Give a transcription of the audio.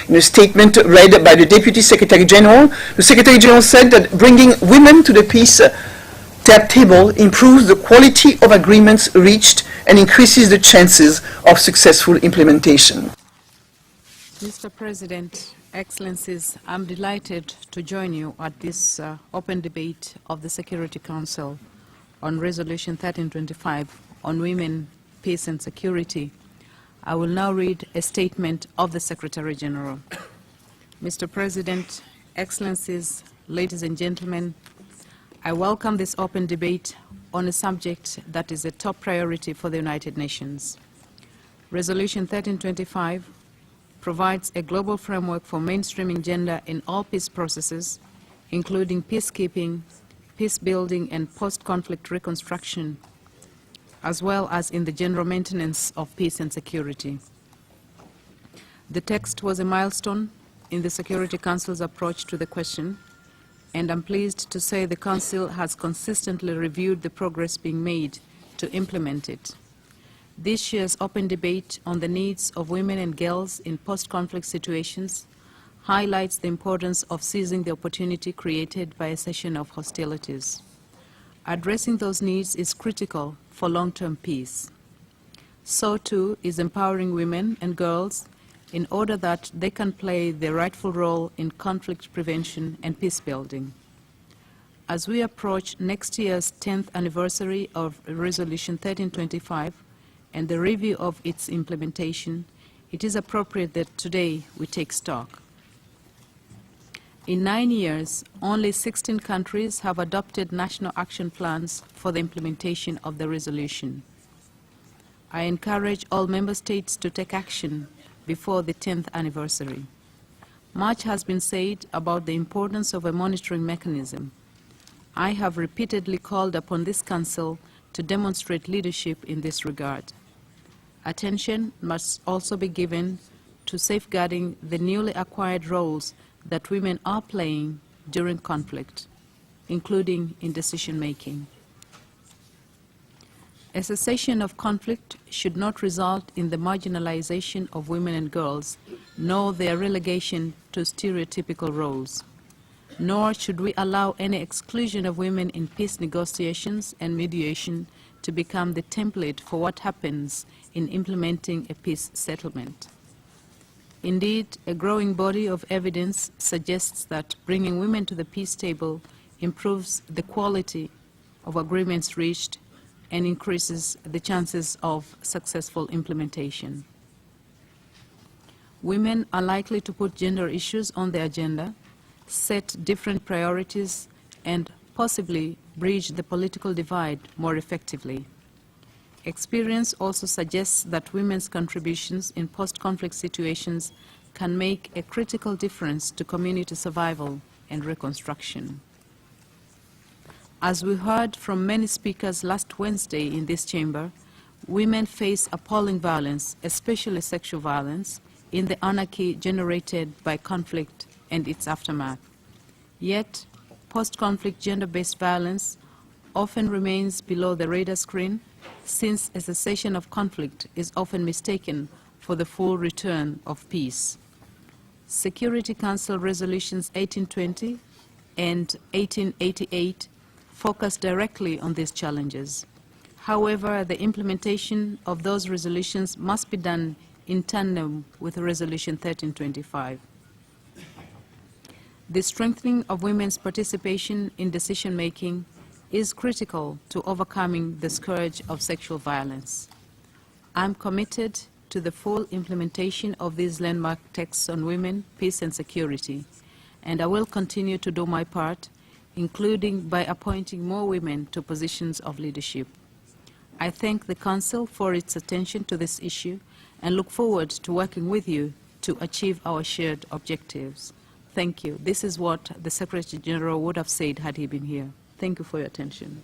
In a statement read by the Deputy Secretary General, the Secretary General said that bringing women to the peace table improves the quality of agreements reached and increases the chances of successful implementation. Mr. President, Excellencies, I'm delighted to join you at this open debate of the Security Council on Resolution 1325 on women, peace and security. I will now read a statement of the Secretary General. Mr. President, Excellencies, ladies and gentlemen, I welcome this open debate on a subject that is a top priority for the United Nations. Resolution 1325 provides a global framework for mainstreaming gender in all peace processes, including peacekeeping, peace building and post-conflict reconstruction, as well as in the general maintenance of peace and security. The text was a milestone in the Security Council's approach to the question, and I'm pleased to say the Council has consistently reviewed the progress being made to implement it. This year's open debate on the needs of women and girls in post-conflict situations highlights the importance of seizing the opportunity created by a cessation of hostilities. Addressing those needs is critical for long-term peace. So too is empowering women and girls in order that they can play their rightful role in conflict prevention and peace building. As we approach next year's 10th anniversary of Resolution 1325 and the review of its implementation, it is appropriate that today we take stock. In 9 years, only 16 countries have adopted national action plans for the implementation of the resolution. I encourage all member states to take action before the 10th anniversary. Much has been said about the importance of a monitoring mechanism. I have repeatedly called upon this Council to demonstrate leadership in this regard. Attention must also be given to safeguarding the newly acquired roles that women are playing during conflict, including in decision-making. A cessation of conflict should not result in the marginalization of women and girls, nor their relegation to stereotypical roles. Nor should we allow any exclusion of women in peace negotiations and mediation to become the template for what happens in implementing a peace settlement. Indeed, a growing body of evidence suggests that bringing women to the peace table improves the quality of agreements reached and increases the chances of successful implementation. Women are likely to put gender issues on the agenda, set different priorities, and possibly bridge the political divide more effectively. Experience also suggests that women's contributions in post-conflict situations can make a critical difference to community survival and reconstruction. As we heard from many speakers last Wednesday in this chamber, women face appalling violence, especially sexual violence, in the anarchy generated by conflict and its aftermath. Yet, post-conflict gender-based violence often remains below the radar screen, since a cessation of conflict is often mistaken for the full return of peace. Security Council Resolutions 1820 and 1888 focus directly on these challenges. However, the implementation of those resolutions must be done in tandem with Resolution 1325. The strengthening of women's participation in decision-making is critical to overcoming the scourge of sexual violence. I'm committed to the full implementation of these landmark texts on women, peace and security, and I will continue to do my part, including by appointing more women to positions of leadership. I thank the Council for its attention to this issue and look forward to working with you to achieve our shared objectives. Thank you. This is what the Secretary General would have said had he been here. Thank you for your attention.